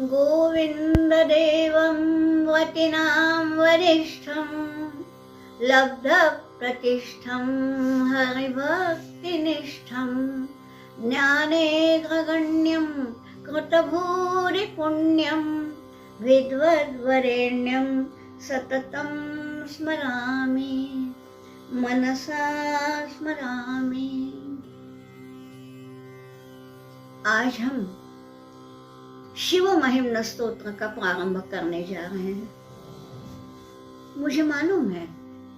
गोविन्ददेवं वतिनां वरिष्ठं लब्धप्रतिष्ठं हरिभक्तिनिष्ठं ज्ञानेऽग्रगण्यं कृतभूरिपुण्यं विद्वद्वरेण्यं सततं स्मरामि मनसा स्मरामि। आज हम शिव महिम्न स्तोत्र का प्रारंभ करने जा रहे हैं। मुझे मालूम है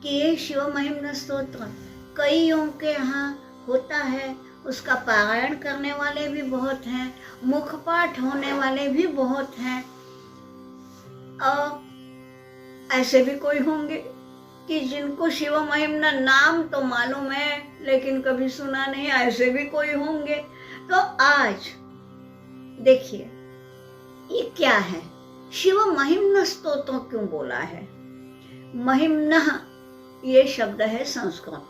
कि ये शिव महिम्न स्तोत्र कईयों के यहाँ होता है, उसका पारायण करने वाले भी बहुत हैं, मुखपाठ होने वाले भी बहुत हैं, और ऐसे भी कोई होंगे कि जिनको शिव महिम्न नाम तो मालूम है लेकिन कभी सुना नहीं, ऐसे भी कोई होंगे। तो आज देखिए ये क्या है, शिव महिम्न स्तोत्र क्यों बोला है। महिम्न ये शब्द है संस्कृत,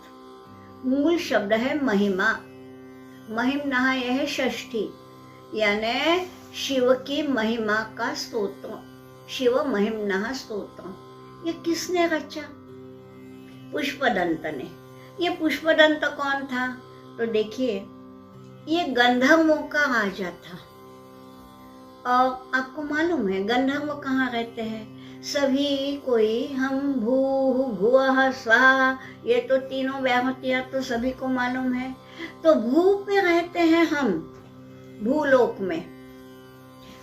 मूल शब्द है महिमा। महिम्न यह है षष्ठी, यानी शिव की महिमा का स्तोत्र, शिव महिम्न स्तोत्र। ये किसने रचा? पुष्पदंत ने। ये पुष्पदंत कौन था? तो देखिए ये गंधर्वों का राजा था, और आपको मालूम है गंधर्व कहाँ रहते हैं? सभी कोई हम भू भुवः स्वाहा, ये तो तीनों व्याहतियां तो सभी को मालूम है। तो भू पे रहते हैं हम, भूलोक में।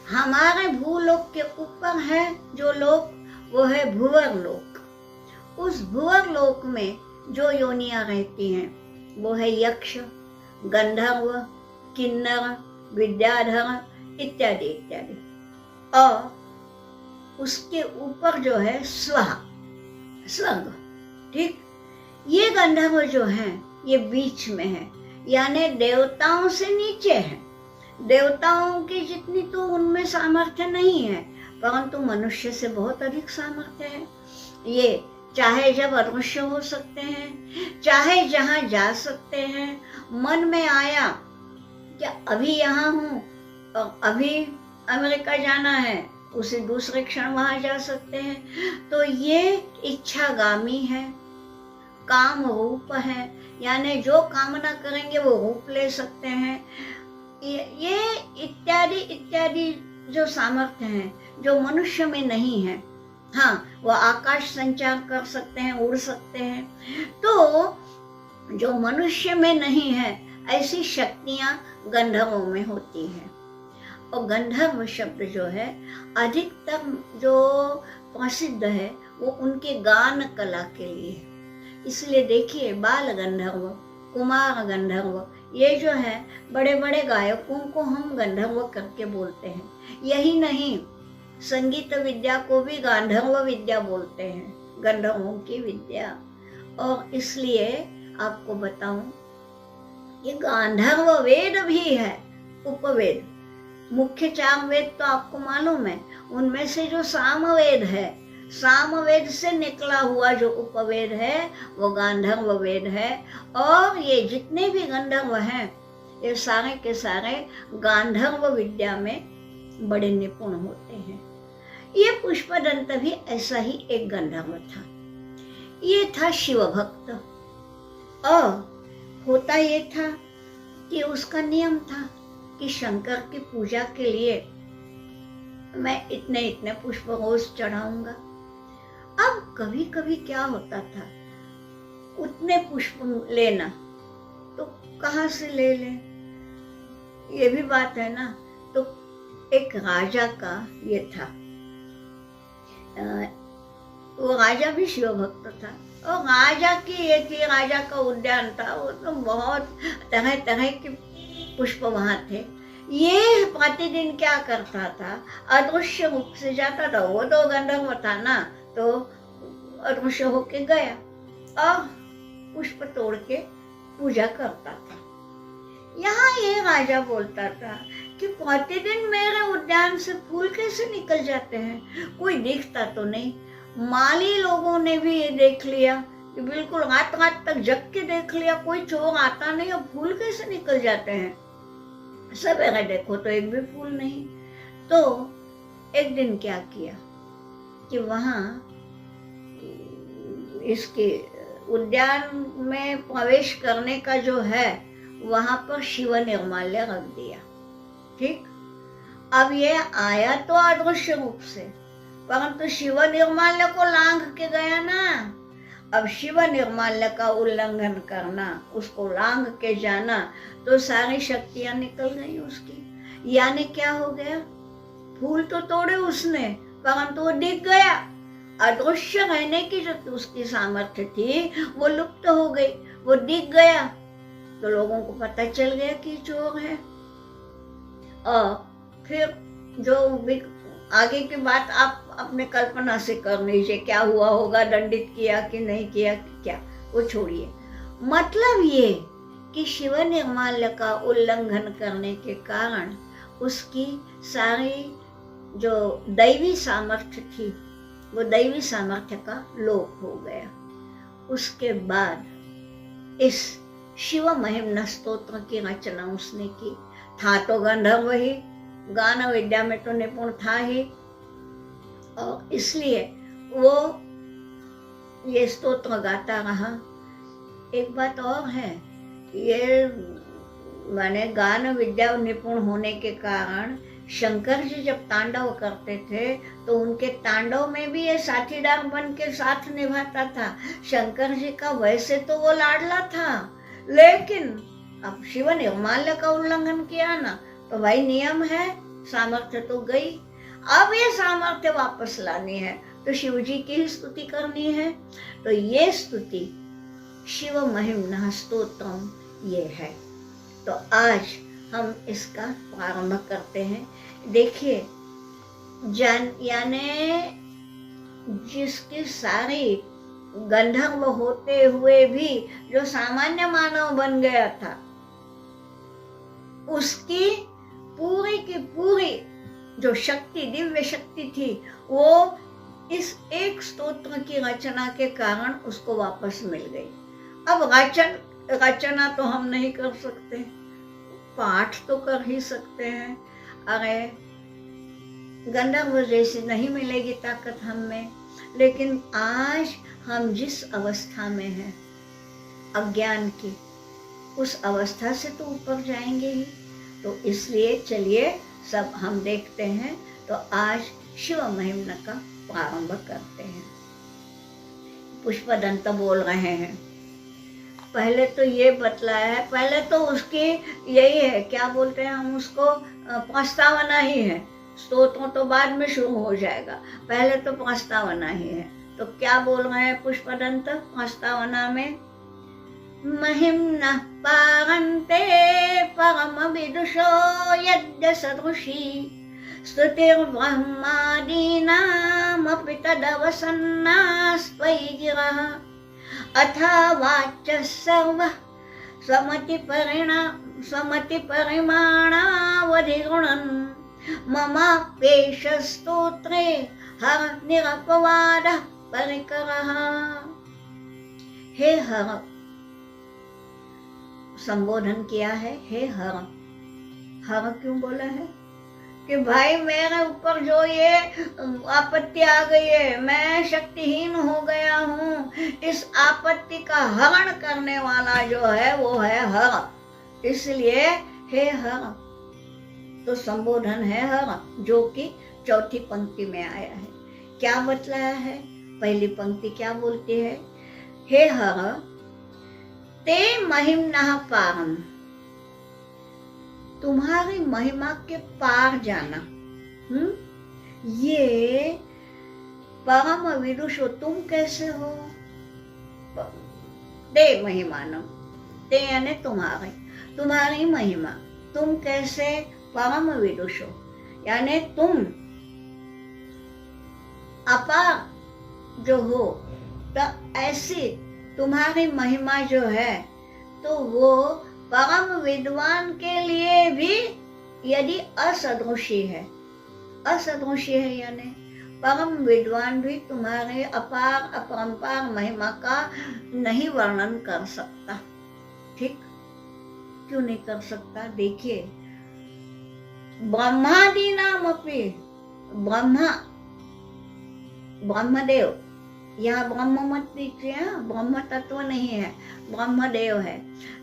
हमारे भूलोक के ऊपर है जो लोक, वो है भुवर लोक। उस भुवर लोक में जो योनियां रहती हैं वो है यक्ष, गंधर्व, किन्नर, विद्याधर इत्यादि इत्यादि। और उसके ऊपर जो है स्वर्ग। ठीक, ये गंधर्व जो हैं ये बीच में है, यानी देवताओं से नीचे है। देवताओं की जितनी तो उनमें सामर्थ्य नहीं है, परंतु मनुष्य से बहुत अधिक सामर्थ्य है। ये चाहे जब अदृश्य हो सकते हैं, चाहे जहां जा सकते हैं। मन में आया क्या अभी यहाँ हूँ और अभी अमेरिका जाना है, उसे दूसरे क्षण वहां जा सकते हैं। तो ये इच्छागामी है, काम रूप है, यानी जो कामना करेंगे वो रूप ले सकते हैं। ये इत्यादि इत्यादि जो सामर्थ्य हैं जो मनुष्य में नहीं है। हाँ, वो आकाश संचार कर सकते हैं, उड़ सकते हैं। तो जो मनुष्य में नहीं है ऐसी शक्तियां गंधर्वों में होती हैं। और गंधर्व शब्द जो है अधिकतर जो प्रसिद्ध है वो उनके गान कला के लिए। इसलिए देखिए बाल गंधर्व, कुमार गंधर्व, ये जो है बड़े बड़े गायकों को हम गंधर्व करके बोलते हैं। यही नहीं, संगीत विद्या को भी गांधर्व विद्या बोलते हैं, गंधर्वों की विद्या। और इसलिए आपको बताऊं ये गांधर्व वेद भी है, उपवेद। मुख्य 4 वेद तो आपको मालूम है, उनमें से जो सामवेद है, सामवेद से निकला हुआ जो उपवेद है वो गांधर्व वेद है। और ये जितने भी गंधर्व हैं ये सारे के सारे गांधर्व विद्या में बड़े निपुण होते हैं। ये पुष्पदंत भी ऐसा ही एक गंधर्व था। ये था शिव भक्त, और होता ये था कि उसका नियम था कि शंकर की पूजा के लिए मैं इतने इतने पुष्प रोज चढ़ाऊंगा। अब कभी कभी क्या होता था, उतने पुष्प लेना तो कहाँ से ले लें, ये भी बात है ना। तो एक राजा का ये था, वो राजा भी शिव भक्त था, और राजा की ये थी, राजा का उद्यान था, वो तो बहुत तरह तरह के पुष्प वहां थे। ये प्रतिदिन क्या करता था, अदृश्य रूप से जाता था, वो तो गंधर्व था ना, तो अदृश्य होके गया और पुष्प तोड़ के पूजा करता था। यहाँ ये राजा बोलता था कि प्रतिदिन मेरे उद्यान से फूल कैसे निकल जाते हैं, कोई दिखता तो नहीं। माली लोगों ने भी ये देख लिया कि बिल्कुल रात रात तक जग के देख लिया, कोई चोर आता नहीं और फूल कैसे निकल जाते हैं। सवेरे देखो तो एक भी फूल नहीं। तो एक दिन क्या किया कि वहाँ इसके उद्यान में प्रवेश करने का जो है वहां पर शिव निर्माल्य रख दिया। ठीक, अब ये आया तो अदृश्य रूप से, परंतु शिव निर्माल्य को लांघ के गया ना। अब शिव निर्माल्य का उल्लंघन करना, उसको लांघ के जाना, तो सारी शक्तियां निकल गई उसकी। यानी क्या हो गया, फूल तो तोड़े उसने, परंतु वो दिख गया। अदृश्य रहने की जो उसकी सामर्थ्य थी वो लुप्त हो गई, वो दिख गया, तो लोगों को पता चल गया कि चोर है। और फिर जो आगे की बात आप अपने कल्पना से कर लीजिए, क्या हुआ होगा, दंडित किया कि नहीं किया, क्या, वो छोड़िए। मतलब ये कि शिव निर्माल्य का उल्लंघन करने के कारण उसकी सारी जो दैवी सामर्थ्य थी वो दैवी सामर्थ्य का लोप हो गया। उसके बाद इस शिव महिम्न स्तोत्र की रचना उसने की। था तो गंधर्व ही, गान विद्या में तो निपुण था ही, और इसलिए वो ये स्तोत्र गाता रहा। एक बात और है, ये माने गान विद्या निपुण होने के कारण शंकर जी जब तांडव करते थे तो उनके तांडव में भी ये साथीदार बन के साथ निभाता था। शंकर जी का वैसे तो वो लाडला था, लेकिन अब शिव निर्माल्य का उल्लंघन किया ना, तो भाई नियम है, सामर्थ्य तो गई। अब ये सामर्थ्य वापस लानी है तो शिव जी की ही स्तुति करनी है। तो ये स्तुति शिव महिम्न स्तोत्रम ये है। तो आज हम इसका प्रारंभ करते हैं। देखिए, यानी जिसकी सारी गंधर्व होते हुए भी जो सामान्य मानव बन गया था, उसकी पूरी की पूरी जो शक्ति, दिव्य शक्ति थी, वो इस एक स्तोत्र की रचना के कारण उसको वापस मिल गई। अब रचना तो हम नहीं कर सकते, पाठ तो कर ही सकते हैं। अरे गंधर्व जैसी नहीं मिलेगी ताकत हम में, लेकिन आज हम जिस अवस्था में हैं अज्ञान की, उस अवस्था से तो ऊपर जाएंगे ही। तो इसलिए चलिए सब हम देखते हैं। तो आज शिव महिम्न का प्रारंभ करते हैं। पुष्पदंत बोल रहे हैं। पहले तो ये बतलाया है, पहले तो उसकी यही है, क्या बोलते हैं हम उसको, प्रस्तावना ही है। स्तोत्र तो बाद में शुरू हो जाएगा, पहले तो प्रस्तावना ही है। तो क्या बोल रहे हैं पुष्पदंत प्रस्तावना में, महिम्नः पारन्ते परम विदुषो यद्य सदृशी स्तुतिर्ब्रह्मादीनामपि तदवसन्नास्त्वयि गिरः अथा वाच्यः सर्वः समतिपरिमाणावधिगुणन् ममाप्येष स्तोत्रे हर निरपवादः परिकरः। हे हर, संबोधन किया है, हे हर। हर क्यों बोला है कि भाई मेरे ऊपर जो ये आपत्ति आ गई है, मैं शक्तिहीन हो गया हूँ, इस आपत्ति का हरण करने वाला जो है वो है हर, इसलिए हे हर। तो संबोधन है हर, जो कि चौथी पंक्ति में आया है। क्या बतलाया है? पहली पंक्ति क्या बोलती है, हे हर ते महिम्नः पारम, तुम्हारी महिमा के पार जाना। ये परम विदुषो, तुम कैसे हो? ते महिमानम, ते यानी तुम्हारी, तुम्हारी महिमा, तुम कैसे परम विदुषो, यानी तुम अपार जो हो, तो ऐसी तुम्हारी महिमा जो है तो वो परम विद्वान के लिए भी यदि असदृशी है, असदृशी है यानी परम विद्वान भी तुम्हारे अपार अपरंपार महिमा का नहीं वर्णन कर सकता। ठीक, क्यों नहीं कर सकता? देखिए, ब्रह्मादि नाम अपि, ब्रह्मा, ब्रह्मदेव, यहाँ ब्रह्म मत दीजिए, ब्रह्म तत्व नहीं है, ब्रह्मदेव है।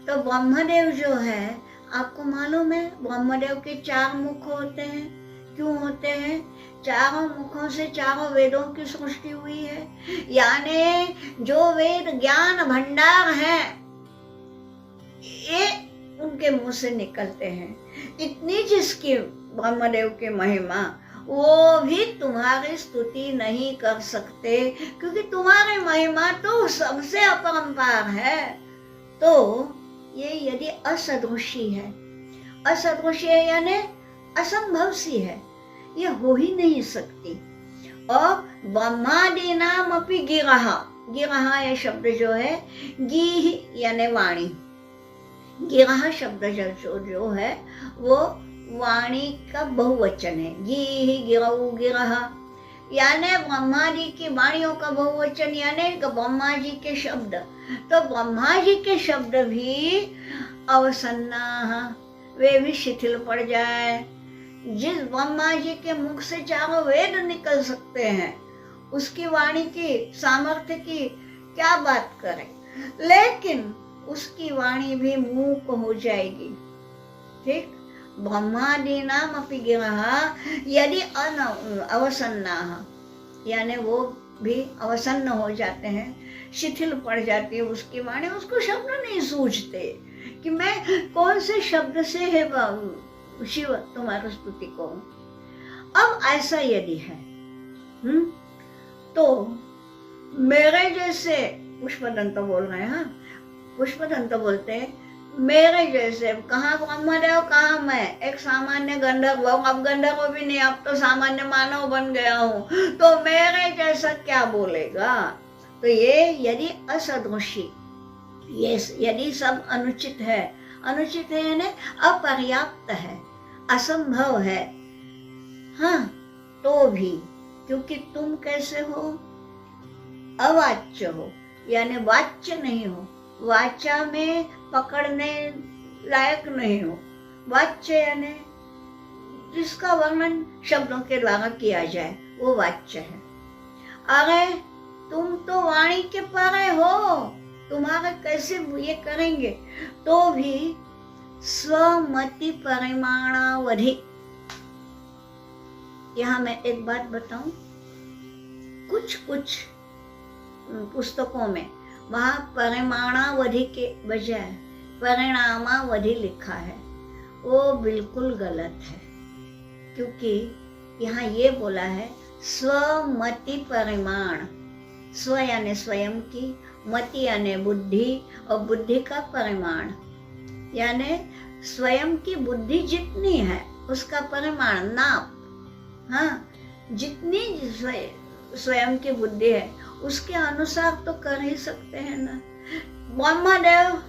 तो ब्रह्मदेव जो है, आपको मालूम है ब्रह्मदेव के 4 मुख होते हैं। क्यों होते हैं? चारों मुखों से चारों वेदों की सृष्टि हुई है, यानी जो वेद ज्ञान भंडार है ये उनके मुंह से निकलते हैं। इतनी जिसकी ब्रह्मदेव की महिमा, वो भी तुम्हारी स्तुति नहीं कर सकते, क्योंकि तुम्हारी महिमा तो सबसे अपरंपार है। तो ये यदि असदृशी है, असदृशी है यानी असंभव सी है, ये हो ही नहीं सकती। और ब्रह्मादि नाम अपि गिरह, गिरह ये शब्द जो है, गी यानी वाणी, गिरह शब्द जो है वो वाणी का बहुवचन है। गी गिरऊ गिरह, यानी ब्रह्मा जी की वाणियों का बहुवचन, यानी ब्रह्मा जी के शब्द। तो ब्रह्मा जी के शब्द भी अवसन्ना, वे भी शिथिल पड़ जाए। जिस ब्रह्मा जी के मुख से चारों वेद निकल सकते हैं, उसकी वाणी की सामर्थ्य की क्या बात करें, लेकिन उसकी वाणी भी मूक हो जाएगी। ठीक, ब्रह्मादि नाम अपि गिरः यदि अवसन्ना, यानी वो भी अवसन्न हो जाते हैं, शिथिल पड़ जाती है उसकी वाणी, उसको शब्द नहीं सूझते कि मैं कौन से शब्द से है शिव तुम्हारी स्तुति करूं। अब ऐसा यदि है तो मेरे जैसे पुष्पदंत बोल रहे हैं, पुष्पदंत बोलते हैं मेरे जैसे, कहाँ ब्रह्मदेव कहाँ मैं, एक सामान्य गंधर्व, अब गंधर्व भी नहीं, अब तो सामान्य मानव बन गया हूँ, तो मेरे जैसा क्या बोलेगा। तो ये यदि असदृशी, ये यदि सब अनुचित है, अनुचित है यानी अपर्याप्त है, असंभव है, हाँ, तो भी क्योंकि तुम कैसे हो, अवाच्य हो, यानी वाच्य नहीं हो, वाचा में पकड़ने लायक नहीं हो। वाच्य यानी जिसका वर्णन शब्दों के द्वारा किया जाए वो वाच्य है। अरे तुम तो वाणी के परे हो, तुम्हारा कैसे ये करेंगे। तो भी स्वमति परिमाणावधि, यहाँ मैं एक बात बताऊं, कुछ पुस्तकों में वहां परिमाणावधि के बजाय परिणामावधि लिखा है, वो बिल्कुल गलत है। क्योंकि यहाँ ये बोला है स्वमति परिमाण, स्व यानी स्वयं की, मति यानी बुद्धि, और बुद्धि का परिमाण यानी स्वयं की बुद्धि जितनी है उसका परिमाण, नाप। हाँ, जितनी स्वयं की बुद्धि है उसके अनुसार तो कर ही सकते हैं ना। ब्रह्मदेव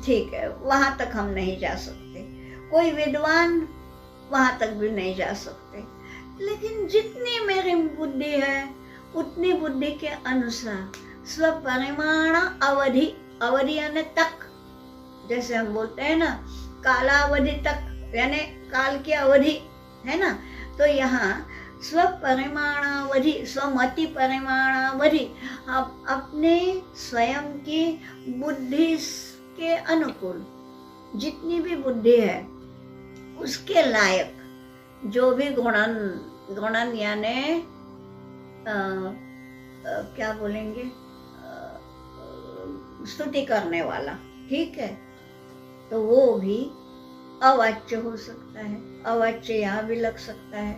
ठीक है, वहां तक हम नहीं जा सकते, कोई विद्वान वहां तक भी नहीं जा सकते, लेकिन जितनी मेरी बुद्धि है उतनी बुद्धि के अनुसार स्वपरिमाण अवधि, अवधि यानी तक, जैसे हम बोलते हैं ना कालावधि तक, यानी काल की अवधि है ना। तो यहाँ स्वपरिमाणावधि, स्वमति परिमाणावधि, आप अपने स्वयं की बुद्धि के अनुकूल जितनी भी बुद्धि है उसके लायक जो भी गुणन यानी क्या बोलेंगे, स्तुति करने वाला, ठीक है, तो वो भी अवाच्य हो सकता है। अवाच्य यहाँ भी लग सकता है।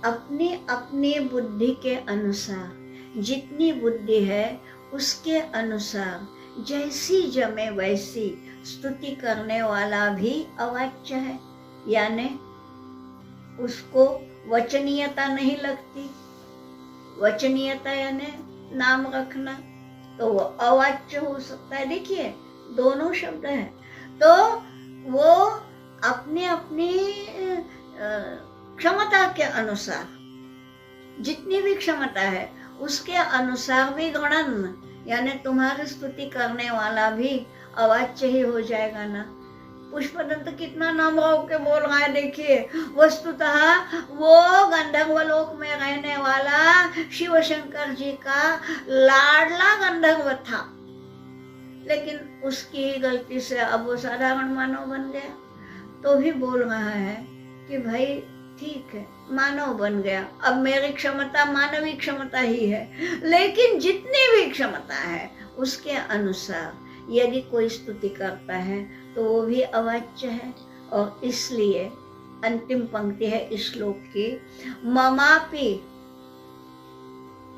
अपनी अपनी बुद्धि के अनुसार, जितनी बुद्धि है उसके अनुसार जैसी जमे वैसी स्तुति करने वाला भी अवाच्य है, यानी उसको वचनीयता नहीं लगती। वचनीयता यानी नाम रखना, तो वो अवाच्य हो सकता है। देखिए दोनों शब्द हैं, तो वो अपनी अपनी क्षमता के अनुसार, जितनी भी क्षमता है उसके अनुसार भी गणन, यानी तुम्हारी स्तुति करने वाला भी अवाच्य ही हो जाएगा ना। पुष्पदंत कितना नम्र होके बोल रहा है, देखिए। वस्तुतः वो गंधर्व लोक में रहने वाला शिव शंकर जी का लाडला गंधर्व था, लेकिन उसकी ही गलती से अब वो साधारण मानव बन गया। तो भी बोल रहा है कि भाई ठीक है, मानव बन गया, अब मेरी क्षमता मानवीय क्षमता ही है, लेकिन जितनी भी क्षमता है उसके अनुसार यदि कोई स्तुति करता है तो वो भी अवाच्य है। और इसलिए अंतिम पंक्ति है इस श्लोक की, ममापि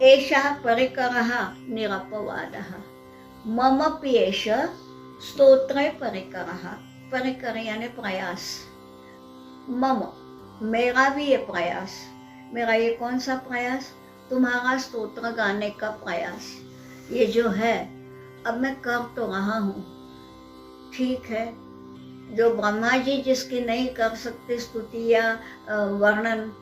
एषः परिकरः निरपवादः। ममपि एष स्तोत्रे परिकरः, परिकर यानी प्रयास, मम मेरा भी ये प्रयास, मेरा ये कौन सा प्रयास, तुम्हारा स्तोत्र गाने का प्रयास, ये जो है अब मैं कर तो रहा हूँ, ठीक है। जो ब्रह्मा जी जिसकी नहीं कर सकते स्तुति या वर्णन,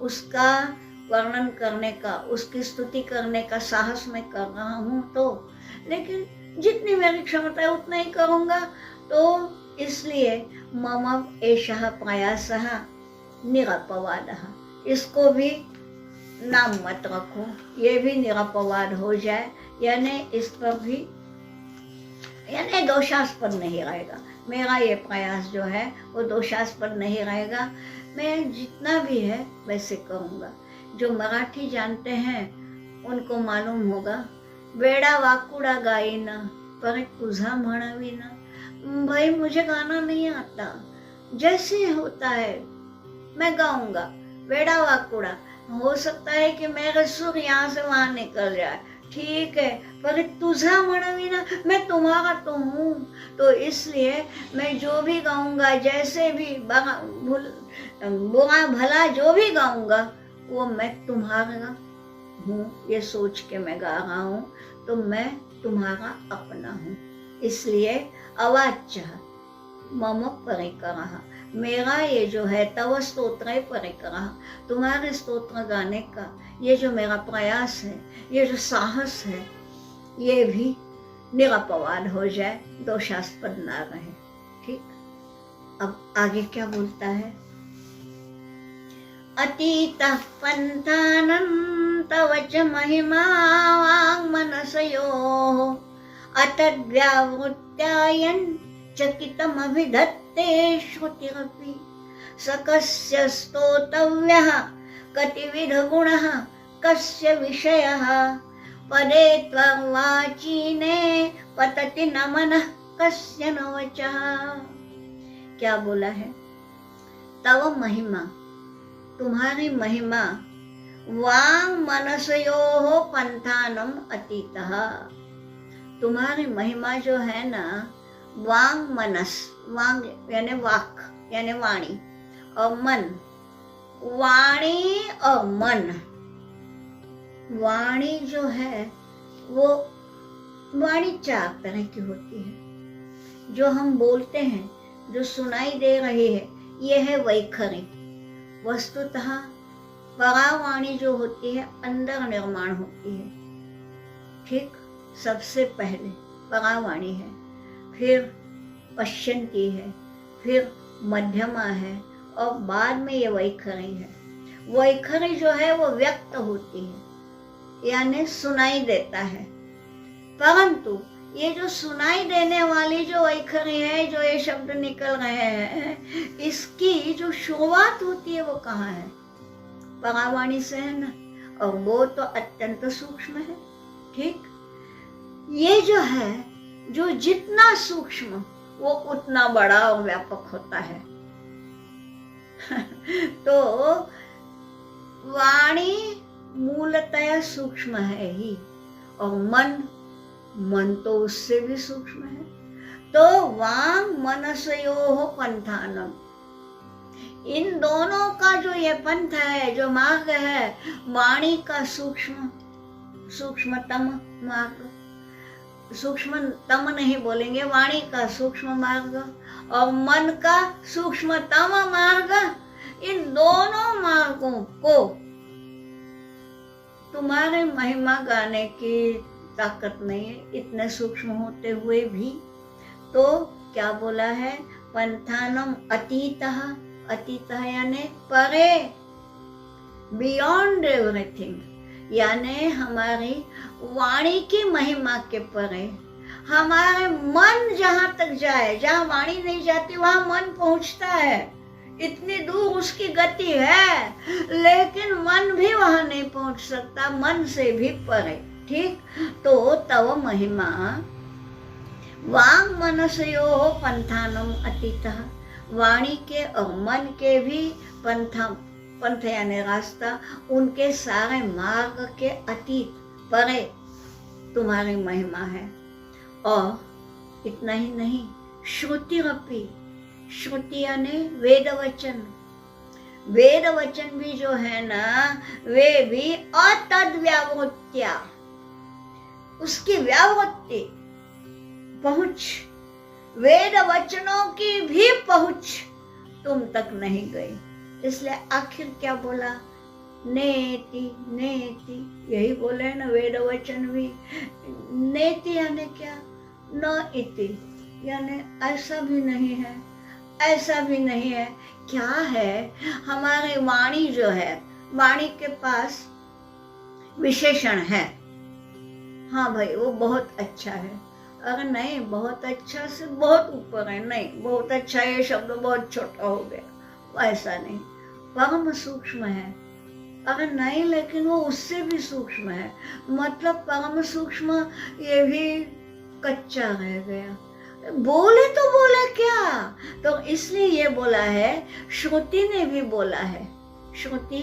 उसका वर्णन करने का, उसकी स्तुति करने का साहस मैं कर रहा हूँ, तो लेकिन जितनी मेरी क्षमता है उतना ही करूँगा। तो इसलिए मम एषः प्रयासः निरपवादः, इसको भी नाम मत रखो, ये भी निरपवाद हो जाए, यानी इस पर भी यानी दोषास्पद नहीं रहेगा। मेरा ये प्रयास जो है वो दोषास्पद नहीं रहेगा, मैं जितना भी है वैसे करूँगा। जो मराठी जानते हैं उनको मालूम होगा, वेडा वाकुडा गाईना पर तुझा म्हणवीना। भाई मुझे गाना नहीं आता, जैसे होता है मैं गाऊंगा, वेडा वाकुडा, हो सकता है कि मेरे सुर यहाँ से वहां निकल जाए, ठीक है, पर तुझा म्हणवीना, मैं तुम्हारा तो हूँ, तो इसलिए मैं जो भी गाऊंगा, जैसे भी बुरा भला जो भी गाऊंगा वो मैं तुम्हारा हूँ, ये सोच के मैं गा रहा हूँ, तो मैं तुम्हारा अपना हूँ। इसलिए अवाच्य मम परिकरः, मेरा ये जो है तव स्तोत्र परिकरः, तुम्हारे स्तोत्र गाने का ये जो मेरा प्रयास है, ये जो साहस है, ये भी निरपवाद हो जाए, दोषास्पद ना रहे। ठीक, अब आगे क्या बोलता है, अतीतः पंथानं तव च महिमा वाङ्मनसयोः अतद्व्यावृत्यायन् चकितमभिधत्ते श्रुतिरपि सकस्य स्तोतव्यः कतिविधगुणः कस्य विषयः पदे त्ववाचीने पतति न मनः कस्य न वचः। क्या बोला है, तव महिमा, तुम्हारी महिमा, वांग मनसयोः पंथानम अतीतः, तुम्हारी महिमा जो है ना, वांग मनस, वांग यानी वाक यानी वाणी, और मन, वाणी और मन, वाणी जो है वो वाणी 4 तरह की होती है, जो हम बोलते हैं, जो सुनाई दे रही है, ये है वैखरी। वस्तुतः परावाणी जो होती है अंदर निर्माण होती है, ठीक, सबसे पहले परावाणी है, फिर पश्यंती है, फिर मध्यमा है, और बाद में ये वैखरी है। वैखरी जो है वो व्यक्त होती है, यानी सुनाई देता है, परंतु ये जो सुनाई देने वाली जो वैखरी है, जो ये शब्द निकल रहे हैं, इसकी जो शुरुआत होती है वो कहाँ है, परावाणी से है ना, और वो तो अत्यंत सूक्ष्म है। ठीक, ये जो है, जो जितना सूक्ष्म वो उतना बड़ा और व्यापक होता है। तो वाणी मूलतः सूक्ष्म है ही, और मन तो उससे भी सूक्ष्म है। तो वांग मनसयोः पंथानम, इन दोनों का जो ये पंथ है, जो मार्ग है, वाणी का सूक्ष्मतम मार्ग, सूक्ष्मतम नहीं बोलेंगे, वाणी का सूक्ष्म मार्ग और मन का सूक्ष्मतम मार्ग, इन दोनों मार्गों को तुम्हारे महिमा गाने की ताकत नहीं है, इतने सूक्ष्म होते हुए भी। तो क्या बोला है, पंथानम अतीतः, अतीतः यानी परे, बियॉन्ड एवरीथिंग, यानी हमारी वाणी की महिमा के परे। हमारे मन जहां तक जाए, जहां वाणी नहीं जाती वहां मन पहुंचता है, इतनी दूर उसकी गति है, लेकिन मन भी वहां नहीं पहुंच सकता, मन से भी परे। ठीक, तो तव महिमा वांग मनसयो पंथानम अतीतः, वाणी के और मन के भी पंथ यानी रास्ता, उनके सारे मार्ग के अतीत, परे तुम्हारी महिमा है। और इतना ही नहीं, श्रुतिरपि, श्रुति यानी वेद वचन, वेद वचन भी जो है ना, वे भी अतद व्यावृत्या, उसकी व्यावृत्ति, पहुंच, वेद वचनों की भी पहुंच तुम तक नहीं गई। इसलिए आखिर क्या बोला, नेति नेति, यही बोले ना वेद वचन भी। नेति यानी क्या, न इति यानी ऐसा भी नहीं है, ऐसा भी नहीं है। क्या है, हमारी वाणी जो है, वाणी के पास विशेषण है, हाँ भाई वो बहुत अच्छा है, अगर नहीं बहुत अच्छा से बहुत ऊपर है, नहीं बहुत अच्छा है ये शब्द बहुत छोटा हो गया, ऐसा नहीं, परम सूक्ष्म है, अगर नहीं लेकिन वो उससे भी सूक्ष्म है, मतलब परम सूक्ष्म ये भी कच्चा रह गया। बोले तो बोले क्या, तो इसलिए ये बोला है, श्रुति ने भी बोला है, श्रुति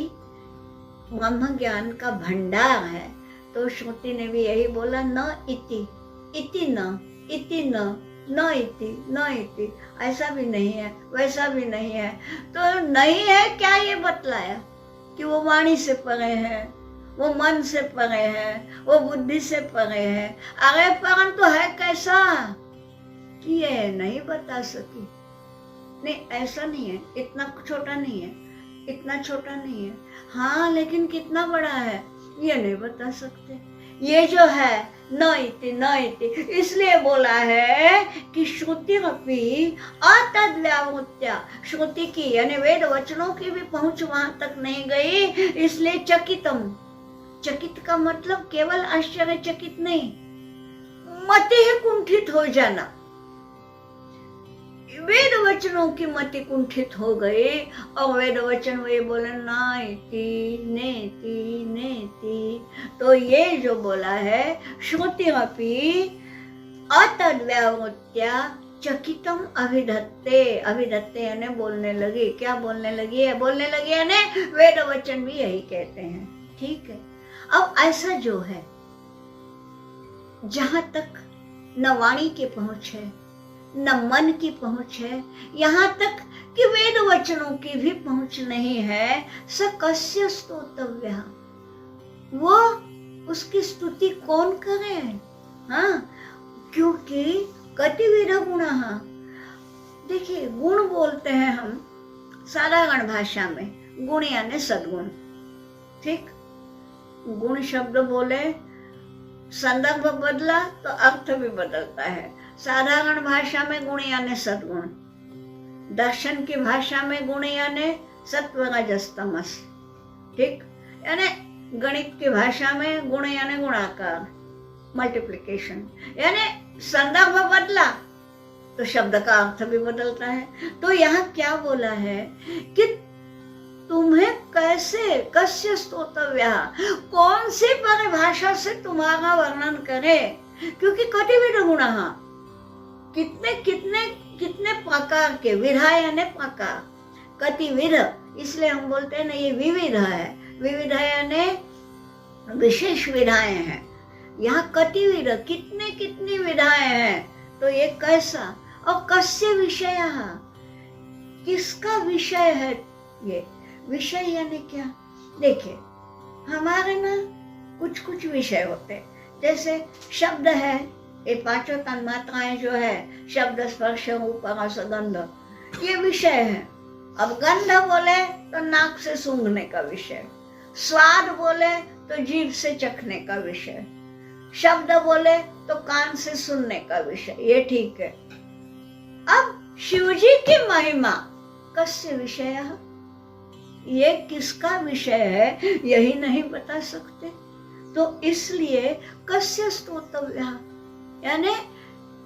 ब्रह्म ज्ञान का भंडार है, तो श्रुति ने भी यही बोला, न इति, इति न, इति न, न इति, न इति, ऐसा भी नहीं है, वैसा भी नहीं है। तो नहीं है क्या ये बतलाया कि वो वाणी से परे है, वो मन से परे है, वो बुद्धि से परे है। अरे परंतु है कैसा कि ये नहीं बता सकी, नहीं ऐसा नहीं है, इतना छोटा नहीं है, इतना छोटा नहीं है, हाँ लेकिन कितना बड़ा है ये नहीं बता सकते। ये जो है न इति न इति, इसलिए बोला है कि श्रुतिरपि अतद व्यावृत्या, श्रुति की यानी वेद वचनों की भी पहुंच वहां तक नहीं गई, इसलिए चकितम, चकित का मतलब केवल आश्चर्यचकित नहीं, मति ही कुंठित हो जाना, वेद वचनों की मति कुंठित हो गई, और वेद वचन वे बोले नाइति नेति नेति, तो ये जो बोला है श्रुतिरपि अतद व्यावृत्या चकितम अभिधत्ते, अभिधत्ते यानी बोलने लगी, क्या बोलने लगी है, बोलने लगी यानी वेद वचन भी यही कहते हैं। ठीक है, अब ऐसा जो है जहां तक न वाणी की पहुंच है न मन की पहुंच है, यहाँ तक कि वेद वचनों की भी पहुंच नहीं है, स कस्य स्तोतव्य, वो उसकी स्तुति कौन करे, हाँ क्योंकि कतिविध गुण, देखिए गुण बोलते हैं हम साधारण भाषा में, गुण यानी सद्गुण। ठीक, गुण शब्द बोले, संदर्भ बदला तो अर्थ भी बदलता है। साधारण भाषा में गुण यानी सद्गुण, दर्शन की भाषा में गुण यानी सत्व रजस तमस। ठीक, यानी गणित की भाषा में गुण यानी गुणाकार, मल्टीप्लिकेशन, यानी संदर्भ बदला तो शब्द का अर्थ भी बदलता है। तो यहाँ क्या बोला है कि तुम्हें कैसे, कस्य स्तोतव्य, कौन सी परिभाषा से तुम्हारा वर्णन करे, क्योंकि कतिविध गुण, कितने कितने कितने प्रकार के, विधा यानी प्रकार, कतिविध, इसलिए हम बोलते हैं ना ये विविध है, विविध यानी विशेष विधाएं हैं, यहाँ कतिविध कितने कितनी विधाएं हैं, तो ये कैसा और कस्य विषय, किसका विषय है, ये विषय यानी क्या, देखिए हमारे ना कुछ कुछ विषय होते हैं, जैसे शब्द है, ये पांचों तन्मात्राएं जो है, शब्द स्पर्श रूप रस गंध, ये विषय है। अब गंध बोले तो नाक से सूंघने का विषय, स्वाद बोले तो जीभ से चखने का विषय, शब्द बोले तो कान से सुनने का विषय, ये ठीक है। अब शिवजी की महिमा कस्य विषय, ये किसका विषय है यही नहीं बता सकते, तो इसलिए कस्य स्तोतव्य, यानी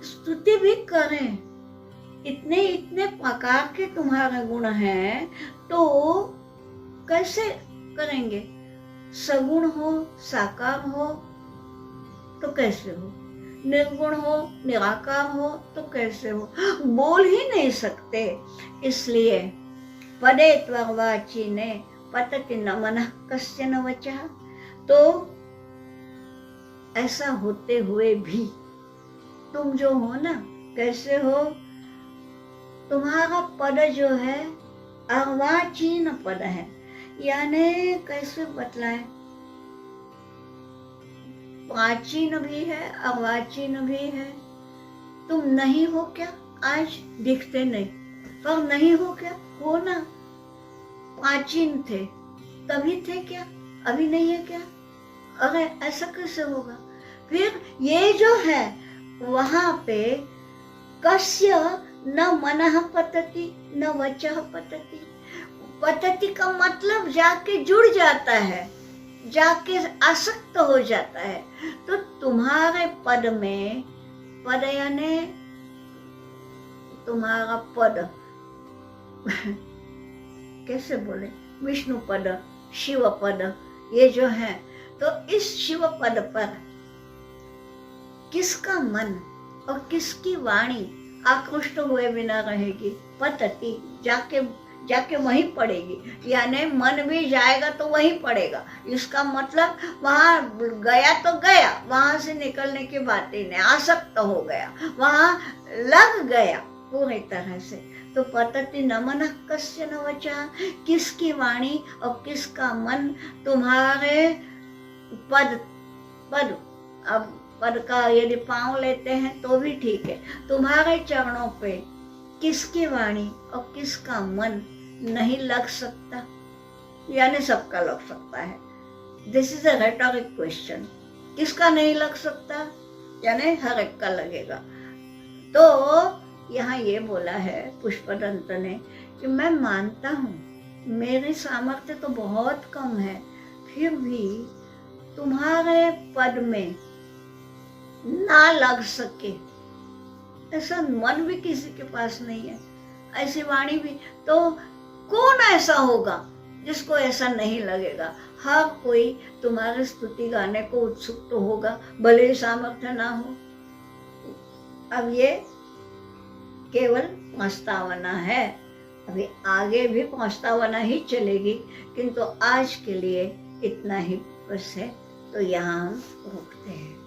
स्तुति भी करें। इतने इतने प्रकार के तुम्हारे गुण हैं तो कैसे करेंगे? सगुण हो, साकार हो तो कैसे हो, निर्गुण हो, निराकार हो तो कैसे हो, बोल ही नहीं सकते। इसलिए पदे त्वर्वाची ने पतति न मनः कस्य न वचः, तो ऐसा होते हुए भी तुम जो हो ना, कैसे हो, तुम्हारा पद जो है अर्वाचीन पद है, यानी कैसे बतलाए, प्राचीन भी है अर्वाचीन भी है। तुम नहीं हो क्या? आज दिखते नहीं पर नहीं हो क्या? हो ना। प्राचीन थे तभी थे क्या? अभी नहीं है क्या? अरे ऐसा कैसे होगा? फिर ये जो है वहां पे कस्य न मनः पतति न वचः पतति, पतति का मतलब जाके जुड़ जाता है, जाके आसक्त हो जाता है। तो तुम्हारे पद में, पद यानी तुम्हारा पद कैसे बोले, विष्णु पद, शिव पद, ये जो है, तो इस शिव पद पर किसका मन और किसकी वाणी आकृष्ट हुए बिना रहेगी? पतति, जाके वहीं पड़ेगी, यानी मन भी जाएगा तो वहीं पड़ेगा। इसका मतलब वहां गया तो गया, वहां से निकलने की बात ही नहीं, आसक्त हो गया, वहां लग गया पूरी तरह से। तो पतति न मनः कस्य न वचः, किसकी वाणी और किसका मन तुम्हारे पद, अब पद का यदि पांव लेते हैं तो भी ठीक है, तुम्हारे चरणों पे किसकी वाणी और किसका मन नहीं लग सकता? यानी सबका लग सकता है। This is a rhetoric question. किसका नहीं लग सकता? यानी हर एक का लगेगा। तो यहाँ ये बोला है पुष्पदंत ने कि मैं मानता हूँ मेरी सामर्थ्य तो बहुत कम है, फिर भी तुम्हारे पद में ना लग सके ऐसा मन भी किसी के पास नहीं है, ऐसी वाणी भी। तो कौन ऐसा होगा जिसको ऐसा नहीं लगेगा? हर कोई तुम्हारी स्तुति गाने को उत्सुक तो होगा, भले ही सामर्थ्य ना हो। अब ये केवल प्रस्तावना है, अभी आगे भी प्रस्तावना ही चलेगी, किंतु आज के लिए इतना ही बस है। तो यहाँ हम रुकते हैं।